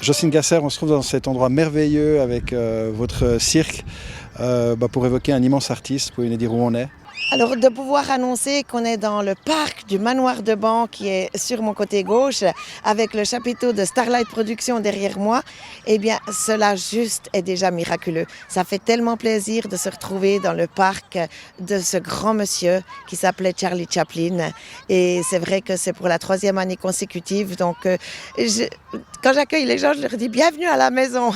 Jocelyne Gasser, on se trouve dans cet endroit merveilleux avec votre cirque pour évoquer un immense artiste. Vous pouvez nous dire où on est? Alors de pouvoir annoncer qu'on est dans le parc du Manoir de Ban qui est sur mon côté gauche avec le chapiteau de Starlight Productions derrière moi, eh bien cela juste est déjà miraculeux. Ça fait tellement plaisir de se retrouver dans le parc de ce grand monsieur qui s'appelait Charlie Chaplin et c'est vrai que c'est pour la 3e année consécutive donc quand j'accueille les gens je leur dis bienvenue à la maison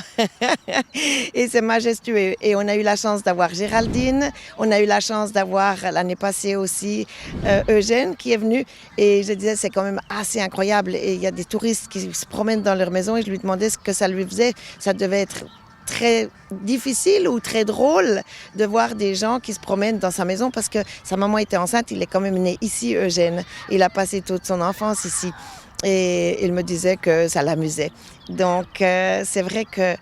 et c'est majestueux et on a eu la chance d'avoir Géraldine, on a eu la chance d'avoir l'année passée aussi Eugène qui est venu et je disais c'est quand même assez incroyable et il y a des touristes qui se promènent dans leur maison et je lui demandais ce que ça lui faisait, ça devait être très difficile ou très drôle de voir des gens qui se promènent dans sa maison parce que sa maman était enceinte, il est quand même né ici Eugène, il a passé toute son enfance ici et il me disait que ça l'amusait. Donc c'est vrai que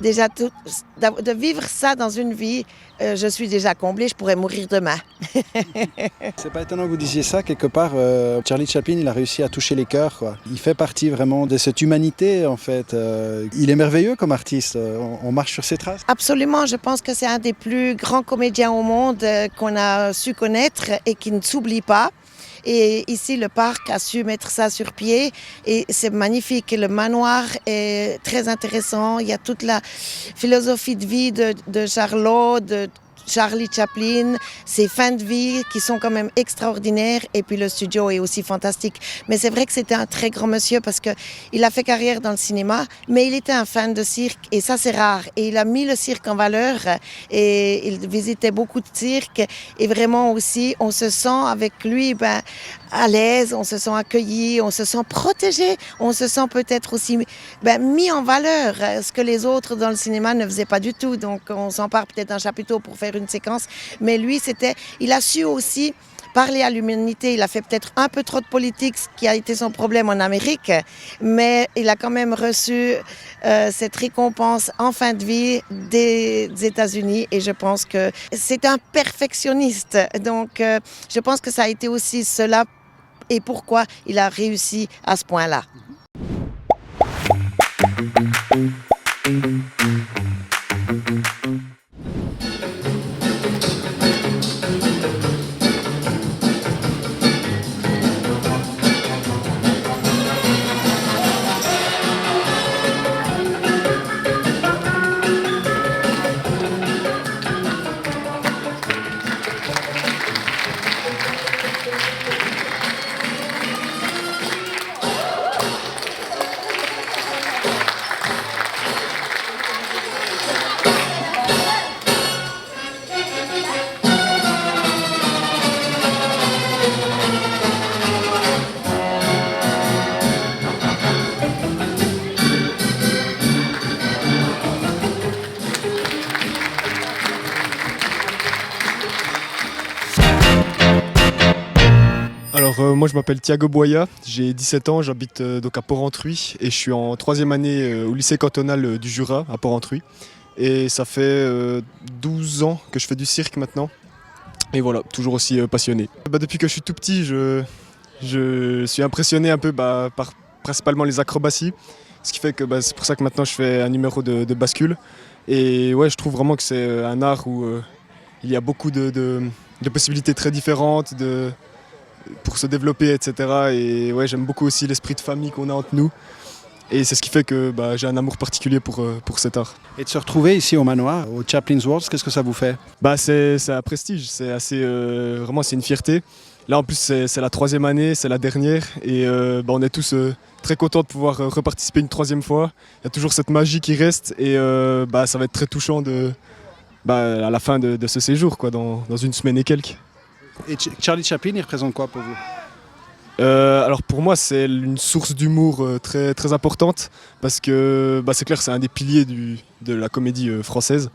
déjà de vivre ça dans une vie, je suis déjà comblée, je pourrais mourir demain. C'est pas étonnant que vous disiez ça, quelque part, Charlie Chaplin, il a réussi à toucher les cœurs, quoi. Il fait partie vraiment de cette humanité, en fait. Il est merveilleux comme artiste, on marche sur ses traces. Absolument, je pense que c'est un des plus grands comédiens au monde qu'on a su connaître et qui ne s'oublie pas. Et ici, le parc a su mettre ça sur pied et c'est magnifique. Le manoir est très intéressant. Il y a toute la philosophie de vie de Charlot, de Charlie Chaplin, ses fins de vie qui sont quand même extraordinaires et puis le studio est aussi fantastique. Mais c'est vrai que c'était un très grand monsieur parce qu'il a fait carrière dans le cinéma, mais il était un fan de cirque et ça c'est rare. Et il a mis le cirque en valeur et il visitait beaucoup de cirques et vraiment aussi on se sent avec lui à l'aise, on se sent accueilli, on se sent protégé, on se sent peut-être aussi mis en valeur, ce que les autres dans le cinéma ne faisaient pas du tout. Donc on s'empare peut-être d'un chapiteau pour faire une séquence, mais lui il a su aussi parler à l'humanité. Il a fait peut-être un peu trop de politique, ce qui a été son problème en Amérique, mais il a quand même reçu cette récompense en fin de vie des États-Unis et je pense que c'est un perfectionniste. Donc je pense que ça a été aussi cela et pourquoi il a réussi à ce point-là. Alors moi je m'appelle Thiago Boya, j'ai 17 ans, j'habite donc à Porrentruy et je suis en 3e année au lycée cantonal du Jura à Porrentruy. Et ça fait 12 ans que je fais du cirque maintenant. Et voilà, toujours aussi passionné. Depuis que je suis tout petit, je suis impressionné un peu par principalement les acrobaties. Ce qui fait que c'est pour ça que maintenant je fais un numéro de bascule. Et ouais, je trouve vraiment que c'est un art où il y a beaucoup de possibilités très différentes pour se développer, etc. Et ouais, j'aime beaucoup aussi l'esprit de famille qu'on a entre nous. Et c'est ce qui fait que j'ai un amour particulier pour cet art. Et de se retrouver ici au manoir, au Chaplin's World, qu'est-ce que ça vous fait? C'est un prestige, c'est assez, vraiment c'est une fierté. Là en plus c'est la 3e année, c'est la dernière et on est tous très contents de pouvoir reparticiper une 3e fois. Il y a toujours cette magie qui reste et ça va être très touchant à la fin de ce séjour, quoi, dans une semaine et quelques. Et Charlie Chaplin, il représente quoi pour vous? Alors pour moi c'est une source d'humour très, très importante parce que c'est clair, c'est un des piliers de la comédie française.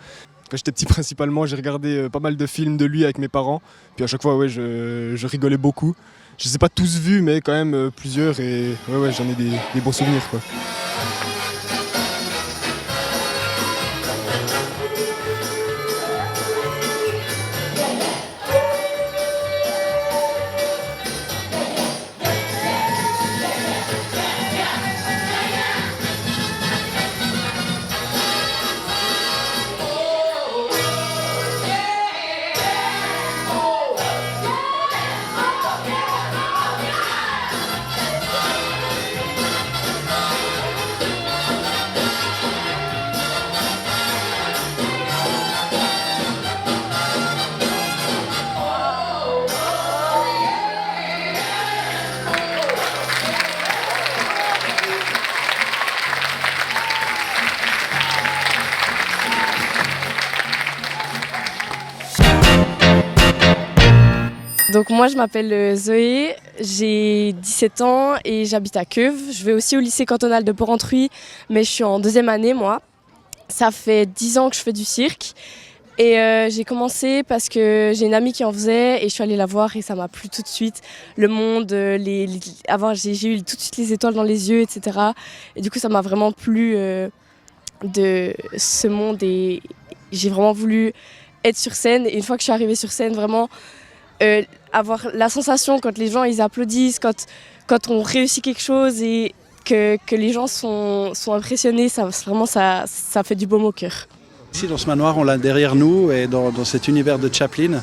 Quand j'étais petit principalement, j'ai regardé pas mal de films de lui avec mes parents, puis à chaque fois je rigolais beaucoup. Je ne les ai pas tous vus mais quand même plusieurs et j'en ai des bons souvenirs, quoi. Donc moi je m'appelle Zoé, j'ai 17 ans et j'habite à Queuve. Je vais aussi au lycée cantonal de Porrentruy, mais je suis en 2e année moi. Ça fait 10 ans que je fais du cirque et j'ai commencé parce que j'ai une amie qui en faisait et je suis allée la voir et ça m'a plu tout de suite. Le monde, avant j'ai eu tout de suite les étoiles dans les yeux, etc. Et du coup ça m'a vraiment plu de ce monde et j'ai vraiment voulu être sur scène. Et une fois que je suis arrivée sur scène, vraiment avoir la sensation quand les gens ils applaudissent, quand on réussit quelque chose et que les gens sont impressionnés, ça fait du baume au cœur. Ici dans ce manoir, on l'a derrière nous et dans cet univers de Chaplin.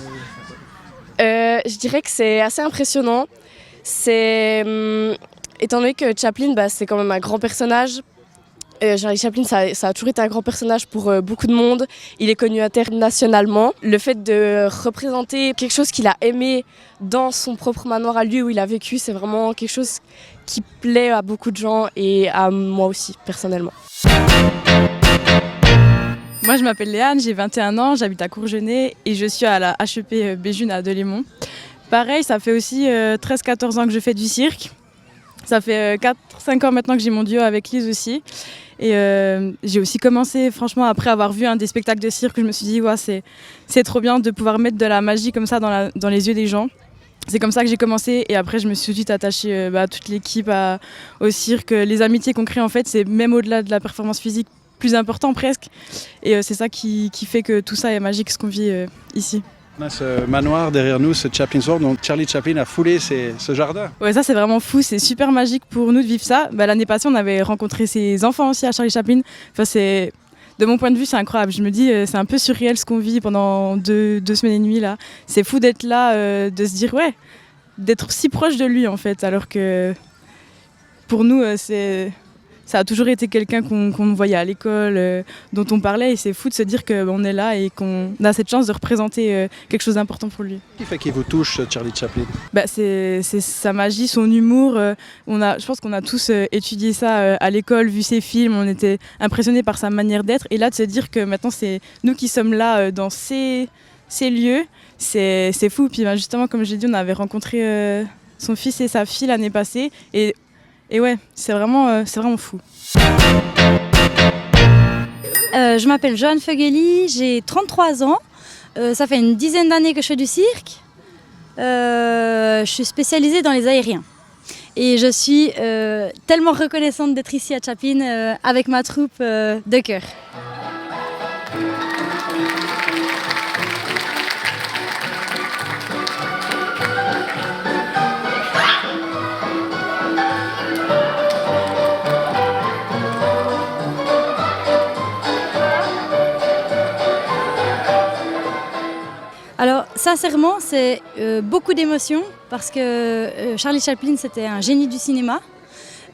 Je dirais que c'est assez impressionnant. Étant donné que Chaplin, c'est quand même un grand personnage. Charlie Chaplin, ça a toujours été un grand personnage pour beaucoup de monde. Il est connu internationalement. Le fait de représenter quelque chose qu'il a aimé dans son propre manoir à lui où il a vécu, c'est vraiment quelque chose qui plaît à beaucoup de gens et à moi aussi, personnellement. Moi, je m'appelle Léane, j'ai 21 ans, j'habite à Courgenay et je suis à la HEP Béjune à Delémont. Pareil, ça fait aussi 13-14 ans que je fais du cirque. Ça fait 4-5 ans maintenant que j'ai mon duo avec Lise aussi. Et j'ai aussi commencé, franchement, après avoir vu un des spectacles de cirque, je me suis dit, ouais, c'est trop bien de pouvoir mettre de la magie comme ça dans les yeux des gens. C'est comme ça que j'ai commencé et après je me suis tout de suite attachée à toute l'équipe, au cirque. Les amitiés qu'on crée en fait, c'est même au-delà de la performance physique plus important presque. Et c'est ça qui fait que tout ça est magique ce qu'on vit ici. On a ce manoir derrière nous, ce Chaplin's World, donc Charlie Chaplin a foulé ce jardin. Ouais, ça c'est vraiment fou, c'est super magique pour nous de vivre ça. L'année passée on avait rencontré ses enfants aussi à Charlie Chaplin. Enfin, de mon point de vue c'est incroyable, je me dis c'est un peu surréel ce qu'on vit pendant 2 semaines et demie là. C'est fou d'être là, de se dire ouais, d'être si proche de lui en fait, alors que pour nous ça a toujours été quelqu'un qu'on voyait à l'école, dont on parlait et c'est fou de se dire qu'on est là et qu'on a cette chance de représenter quelque chose d'important pour lui. Qu'est-ce qui fait qu'il vous touche, Charlie Chaplin? C'est sa magie, son humour. Je pense qu'on a tous étudié ça à l'école, vu ses films, on était impressionnés par sa manière d'être. Et là, de se dire que maintenant, c'est nous qui sommes là dans ces lieux, c'est fou. Puis justement, comme j'ai dit, on avait rencontré son fils et sa fille l'année passée. Et ouais, c'est vraiment fou. Je m'appelle Joanne Feugeli, j'ai 33 ans. Ça fait une dizaine d'années que je fais du cirque. Je suis spécialisée dans les aériens. Et je suis tellement reconnaissante d'être ici à Chaplin avec ma troupe de cœur. Alors sincèrement, c'est beaucoup d'émotions parce que Charlie Chaplin, c'était un génie du cinéma,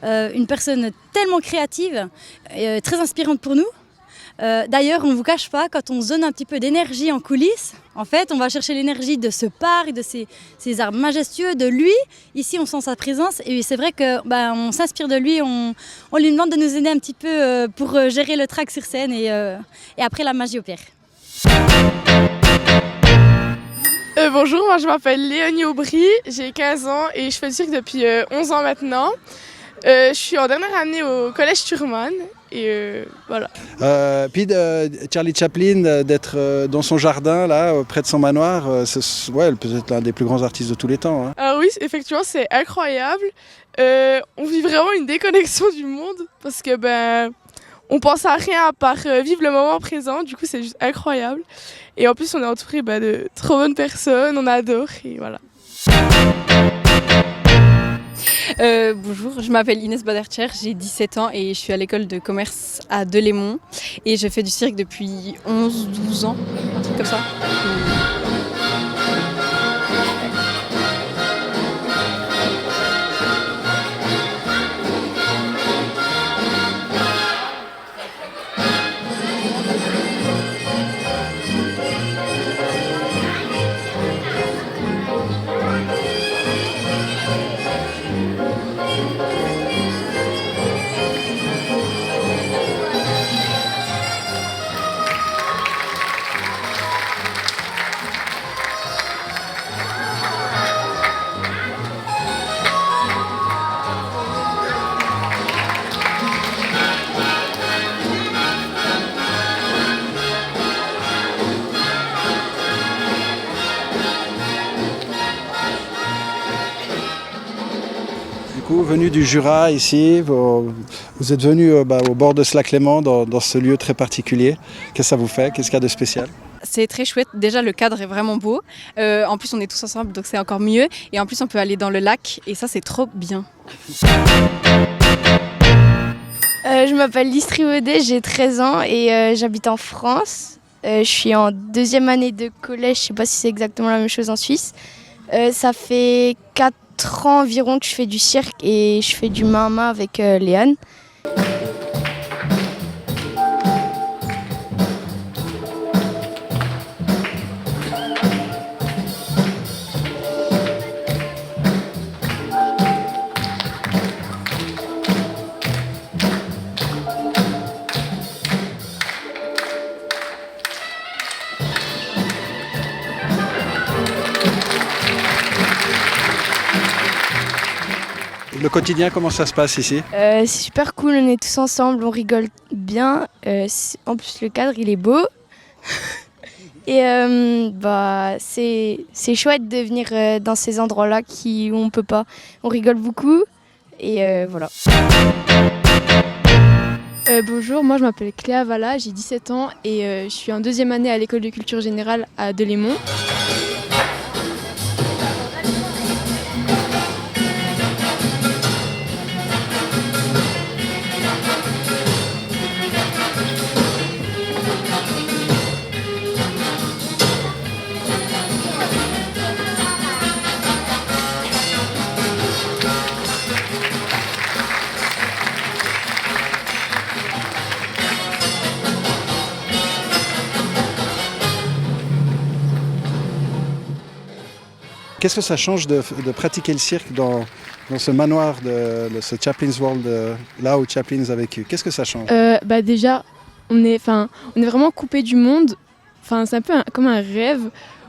une personne tellement créative, très inspirante pour nous. D'ailleurs, on ne vous cache pas, quand on se donne un petit peu d'énergie en coulisses, en fait, on va chercher l'énergie de ce parc, de ces arbres majestueux, de lui. Ici, on sent sa présence et c'est vrai qu'on s'inspire de lui, on lui demande de nous aider un petit peu pour gérer le track sur scène et après la magie opère. Bonjour, moi je m'appelle Léonie Aubry, j'ai 15 ans et je fais du cirque depuis 11 ans maintenant. Je suis en dernière année au collège Thurman et voilà. Puis Charlie Chaplin, d'être dans son jardin, là, près de son manoir, c'est peut-être l'un des plus grands artistes de tous les temps. Hein. Alors oui, effectivement, c'est incroyable. On vit vraiment une déconnexion du monde parce que on pense à rien à part vivre le moment présent, du coup c'est juste incroyable. Et en plus on est entouré de trop bonnes personnes, on adore et voilà. Bonjour, je m'appelle Inès Badercher, j'ai 17 ans et je suis à l'école de commerce à Delémont et je fais du cirque depuis 11-12 ans, un truc comme ça. beaucoup, venu du Jura ici. Vous êtes venu au bord de Slack-Léman, dans ce lieu très particulier. Qu'est-ce que ça vous fait? Qu'est-ce qu'il y a de spécial? C'est très chouette. Déjà, le cadre est vraiment beau. En plus, on est tous ensemble, donc c'est encore mieux. Et en plus, on peut aller dans le lac. Et ça, c'est trop bien. Je m'appelle Lys Tribaudet, j'ai 13 ans et j'habite en France. Je suis en 2e année de collège, je ne sais pas si c'est exactement la même chose en Suisse. Ça fait 4 ans environ que je fais du cirque et je fais du main-à-main avec Léane. Le quotidien, comment ça se passe ici? C'est super cool, on est tous ensemble, on rigole bien. En plus, le cadre, il est beau. Et c'est chouette de venir dans ces endroits-là où on peut pas. On rigole beaucoup et voilà. Bonjour, moi je m'appelle Cléa Valla, j'ai 17 ans et je suis en 2e année à l'école de culture générale à Delémont. Qu'est-ce que ça change de pratiquer le cirque dans ce manoir de ce Chaplin's World, là où Chaplin a vécu? Qu'est-ce que ça change? Déjà, on est vraiment coupé du monde. C'est un peu comme un rêve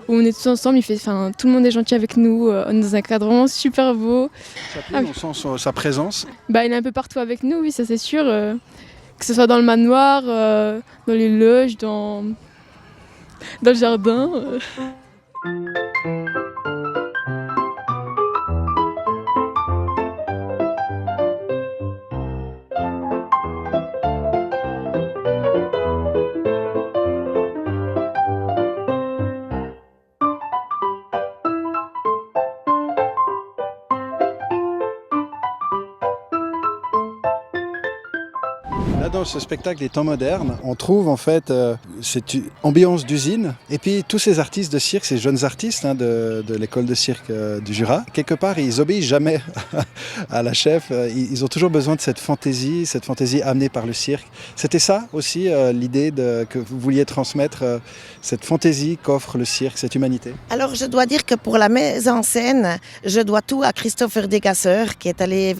où on est tous ensemble. Tout le monde est gentil avec nous. On est dans un cadre vraiment super beau. Chaplin, on sent sa présence. Il est un peu partout avec nous, oui, ça c'est sûr. Que ce soit dans le manoir, dans les loges, dans le jardin. Là, dans ce spectacle des temps modernes, on trouve en fait cette ambiance d'usine et puis tous ces artistes de cirque, ces jeunes artistes de l'école de cirque du Jura, quelque part ils obéissent jamais à la chef, ils ont toujours besoin de cette fantaisie amenée par le cirque. C'était ça aussi l'idée que vous vouliez transmettre, cette fantaisie qu'offre le cirque, cette humanité? Alors je dois dire que pour la mise en scène, je dois tout à Christopher Degasseur qui est allé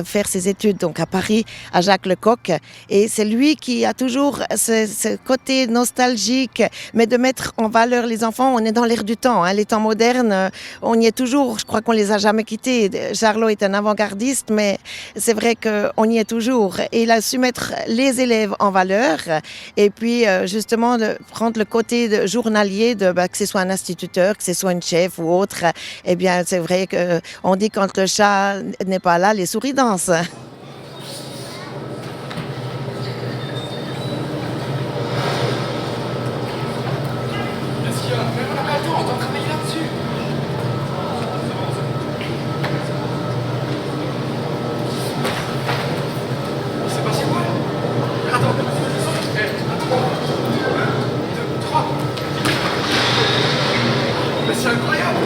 faire ses études donc à Paris, à Jacques Lecoq. Et c'est lui qui a toujours ce côté nostalgique, mais de mettre en valeur les enfants. On est dans l'air du temps, les temps modernes, on y est toujours. Je crois qu'on les a jamais quittés. Charlot est un avant-gardiste, mais c'est vrai qu'on y est toujours. Et il a su mettre les élèves en valeur et puis justement de prendre le côté journalier, que ce soit un instituteur, que ce soit une chef ou autre. Eh bien, c'est vrai qu'on dit quand le chat n'est pas là, les souris dansent. C'est incroyable!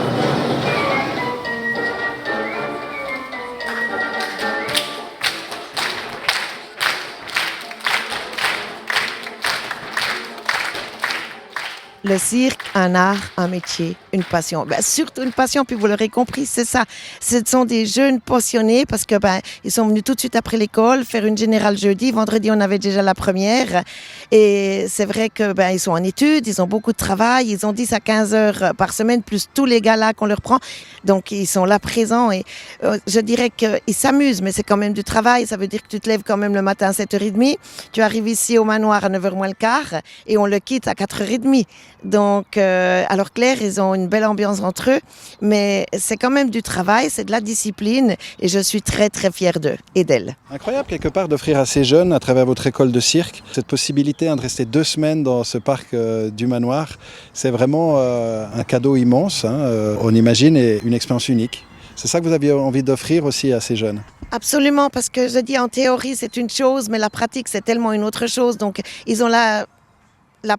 Le cirque, un art, un métier, une passion. Surtout une passion, puis vous l'aurez compris, c'est ça. Ce sont des jeunes passionnés parce que ils sont venus tout de suite après l'école faire une générale jeudi. Vendredi, on avait déjà la première. Et c'est vrai que ils sont en études, ils ont beaucoup de travail, ils ont 10 à 15 heures par semaine, plus tous les galas qu'on leur prend. Donc, ils sont là présents et je dirais qu'ils s'amusent, mais c'est quand même du travail. Ça veut dire que tu te lèves quand même le matin à 7h30. Tu arrives ici au manoir à 9h moins le quart et on le quitte à 4h30. Donc, alors Claire, ils ont une belle ambiance entre eux, mais c'est quand même du travail, c'est de la discipline et je suis très très fière d'eux et d'elles. Incroyable quelque part d'offrir à ces jeunes, à travers votre école de cirque, cette possibilité de rester 2 semaines dans ce parc du manoir. C'est vraiment un cadeau immense, on imagine, et une expérience unique. C'est ça que vous aviez envie d'offrir aussi à ces jeunes? Absolument, parce que je dis en théorie c'est une chose, mais la pratique c'est tellement une autre chose. Donc ils ont la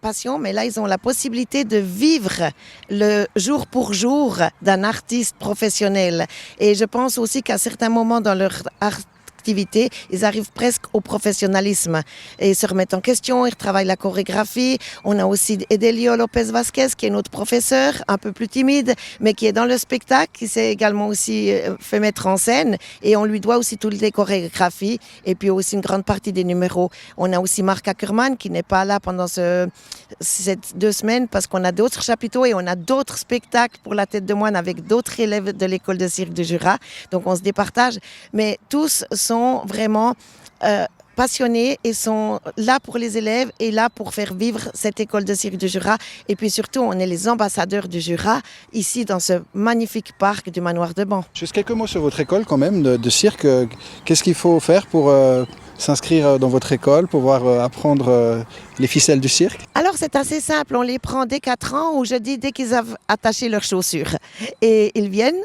passion, mais là ils ont la possibilité de vivre le jour pour jour d'un artiste professionnel. Et je pense aussi qu'à certains moments dans leur activité, ils arrivent presque au professionnalisme et se remettent en question, ils retravaillent la chorégraphie. On a aussi Edelio Lopez Vasquez qui est notre professeur, un peu plus timide, mais qui est dans le spectacle, qui s'est également aussi fait mettre en scène et on lui doit aussi toutes les chorégraphies et puis aussi une grande partie des numéros. On a aussi Marc Ackermann qui n'est pas là pendant ces 2 semaines parce qu'on a d'autres chapiteaux et on a d'autres spectacles pour la tête de moine avec d'autres élèves de l'école de cirque du Jura. Donc on se départage, mais tous sont vraiment passionnés et sont là pour les élèves et là pour faire vivre cette école de cirque du Jura. Et puis surtout, on est les ambassadeurs du Jura ici dans ce magnifique parc du manoir de Ban. Juste quelques mots sur votre école quand même de cirque. Qu'est-ce qu'il faut faire pour s'inscrire dans votre école, pouvoir apprendre les ficelles du cirque? Alors c'est assez simple, on les prend dès 4 ans ou je dis dès qu'ils ont attaché leurs chaussures. Et ils viennent.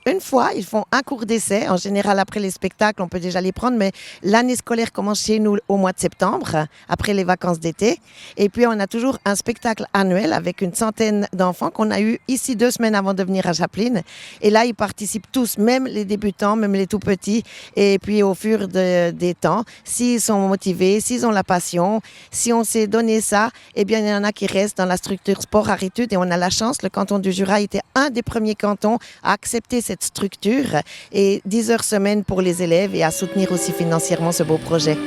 Une fois, ils font un cours d'essai. En général, après les spectacles, on peut déjà les prendre, mais l'année scolaire commence chez nous au mois de septembre, après les vacances d'été. Et puis, on a toujours un spectacle annuel avec une centaine d'enfants qu'on a eu ici 2 semaines avant de venir à Chaplin. Et là, ils participent tous, même les débutants, même les tout petits. Et puis, au fur des temps, s'ils sont motivés, s'ils ont la passion, si on s'est donné ça, eh bien, il y en a qui restent dans la structure sport Aritude. Et on a la chance, le canton du Jura était un des premiers cantons à accepter cette structure et 10 heures semaine pour les élèves et à soutenir aussi financièrement ce beau projet.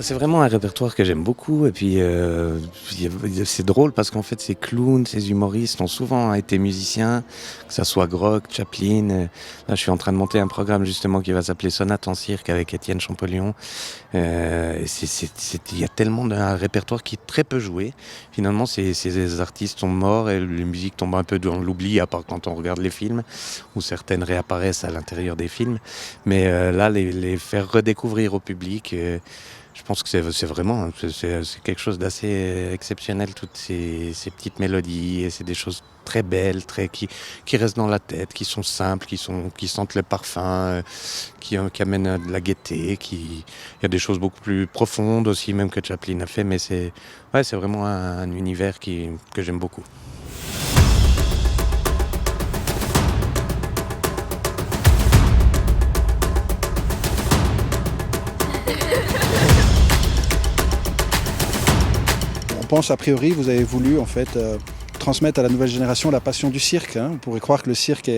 C'est vraiment un répertoire que j'aime beaucoup et puis c'est drôle parce qu'en fait ces clowns, ces humoristes ont souvent été musiciens, que ça soit Grock, Chaplin. Là je suis en train de monter un programme justement qui va s'appeler Sonate en cirque avec Étienne Champollion. Il y a tellement d'un répertoire qui est très peu joué. Finalement ces artistes sont morts et les musiques tombent un peu dans l'oubli à part quand on regarde les films où certaines réapparaissent à l'intérieur des films. Mais là les faire redécouvrir au public... Je pense que c'est vraiment c'est quelque chose d'assez exceptionnel, toutes ces petites mélodies, et c'est des choses très belles, qui restent dans la tête, qui sont simples, qui sentent le parfum, qui amènent de la gaieté. Il y a des choses beaucoup plus profondes aussi, même que Chaplin a fait, mais c'est vraiment un univers que j'aime beaucoup. Je pense, a priori, vous avez voulu en fait transmettre à la nouvelle génération la passion du cirque. On pourrait croire que le cirque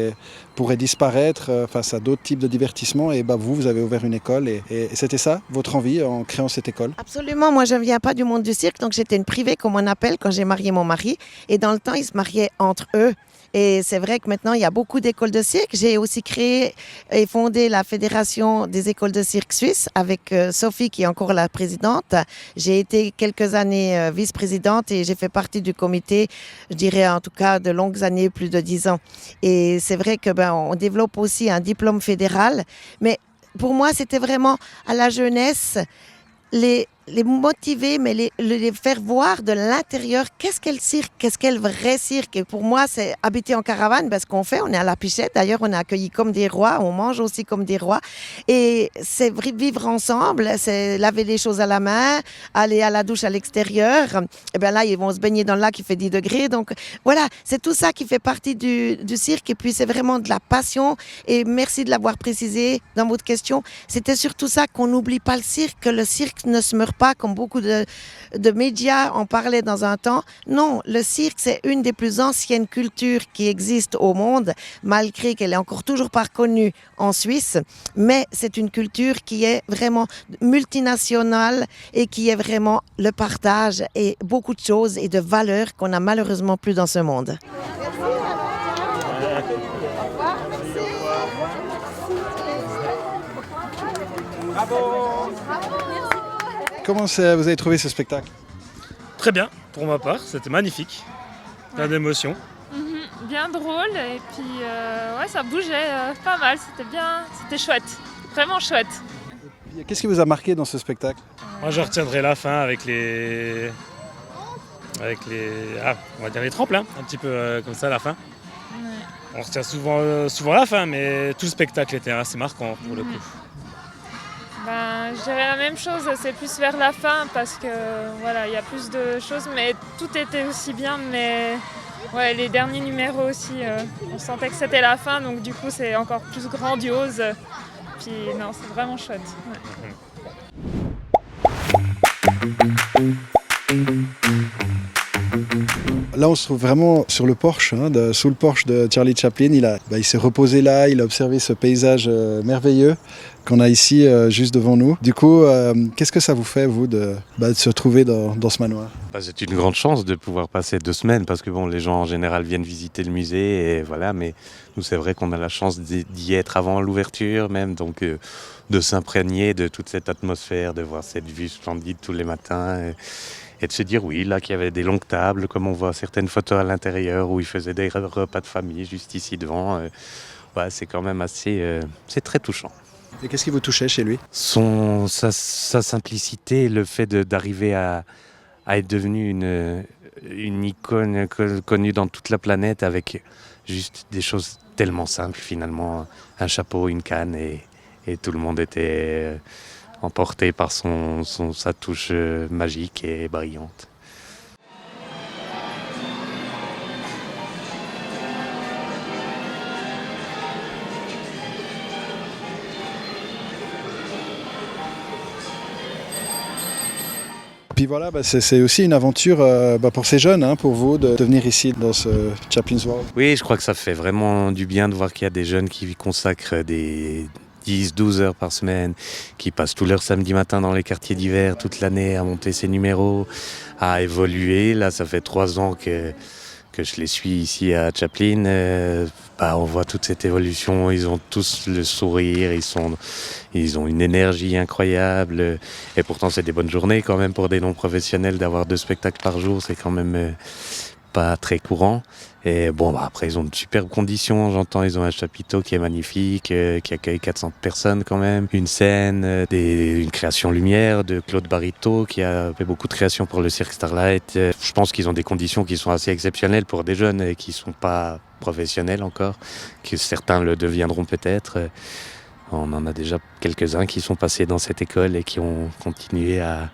pourrait disparaître face à d'autres types de divertissements. Et vous avez ouvert une école et c'était ça, votre envie en créant cette école? Absolument, moi je ne viens pas du monde du cirque, donc j'étais une privée comme on appelle quand j'ai marié mon mari. Et dans le temps, ils se mariaient entre eux. Et c'est vrai que maintenant, il y a beaucoup d'écoles de cirque. J'ai aussi créé et fondé la Fédération des écoles de cirque suisse avec Sophie, qui est encore la présidente. J'ai été quelques années vice-présidente et j'ai fait partie du comité, je dirais en tout cas de longues années, plus de 10 ans. Et c'est vrai que on développe aussi un diplôme fédéral. Mais pour moi, c'était vraiment à la jeunesse, les les motiver, mais les faire voir de l'intérieur qu'est-ce qu'est le cirque, qu'est-ce qu'est le vrai cirque. Et pour moi, c'est habiter en caravane, parce qu'on fait, on est à la Pichette, d'ailleurs, on est accueillis comme des rois, on mange aussi comme des rois. Et c'est vivre ensemble, c'est laver les choses à la main, aller à la douche à l'extérieur. Et bien là, ils vont se baigner dans le lac, il fait 10 degrés. Donc voilà, c'est tout ça qui fait partie du cirque. Et puis c'est vraiment de la passion. Et merci de l'avoir précisé dans votre question. C'était surtout ça, qu'on n'oublie pas le cirque, que le cirque ne se meurt pas comme beaucoup de médias en parlaient dans un temps. Non, le cirque, c'est une des plus anciennes cultures qui existent au monde, malgré qu'elle est encore toujours pas reconnue en Suisse. Mais c'est une culture qui est vraiment multinationale et qui est vraiment le partage et beaucoup de choses et de valeurs qu'on n'a malheureusement plus dans ce monde. Comment vous avez trouvé ce spectacle? Très bien, pour ma part, c'était magnifique. Plein d'émotions. Bien drôle et puis ouais, ça bougeait pas mal, c'était bien, c'était chouette, vraiment chouette. Qu'est-ce qui vous a marqué dans ce spectacle? Moi je retiendrai la fin avec les on va dire les tremplins, un petit peu comme ça à la fin. Ouais. On retient souvent la fin, mais tout le spectacle était assez marquant pour le coup. Ben, je dirais la même chose, c'est plus vers la fin parce que voilà, il y a plus de choses, mais tout était aussi bien, mais ouais, les derniers numéros aussi, on sentait que c'était la fin, donc du coup c'est encore plus grandiose. Puis non, c'est vraiment chouette. Ouais. Là, on se trouve vraiment sur le porche, sous le porche de Charlie Chaplin. Il s'est reposé là, il a observé ce paysage merveilleux qu'on a ici juste devant nous. Du coup, qu'est-ce que ça vous fait, vous, de se retrouver dans ce manoir? C'est une grande chance de pouvoir passer 2 semaines parce que bon, les gens en général viennent visiter le musée et voilà, mais nous c'est vrai qu'on a la chance d'y être avant l'ouverture même, donc de s'imprégner de toute cette atmosphère, de voir cette vue splendide tous les matins. Et de se dire oui, là qu'il y avait des longues tables, comme on voit certaines photos à l'intérieur où ils faisaient des repas de famille juste ici devant. Ouais, c'est quand même assez, c'est très touchant. Et qu'est-ce qui vous touchait chez lui? Sa simplicité, le fait d'arriver à être devenu une icône connue dans toute la planète avec juste des choses tellement simples finalement. Un chapeau, une canne et tout le monde était emporté par sa touche magique et brillante. Puis voilà, c'est aussi une aventure pour ces jeunes, pour vous, de venir ici dans ce Chaplin's World. Oui, je crois que ça fait vraiment du bien de voir qu'il y a des jeunes qui y consacrent des 10-12 heures par semaine, qui passent tout leur samedi matin dans les quartiers d'hiver toute l'année à monter ces numéros, à évoluer. Là, ça fait 3 ans que je les suis ici à Chaplin. On voit toute cette évolution, ils ont tous le sourire, ils ont une énergie incroyable. Et pourtant, c'est des bonnes journées quand même pour des non-professionnels d'avoir 2 spectacles par jour, c'est quand même pas très courant. Et après, ils ont de superbes conditions, j'entends, ils ont un chapiteau qui est magnifique, qui accueille 400 personnes quand même, une scène, une création lumière de Claude Barito qui a fait beaucoup de créations pour le Cirque Starlight. Je pense qu'ils ont des conditions qui sont assez exceptionnelles pour des jeunes et qui ne sont pas professionnels encore, que certains le deviendront peut-être. On en a déjà quelques-uns qui sont passés dans cette école et qui ont continué à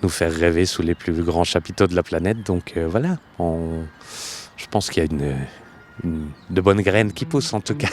nous faire rêver sous les plus grands chapiteaux de la planète. Donc voilà, je pense qu'il y a de bonnes graines qui poussent en tout cas.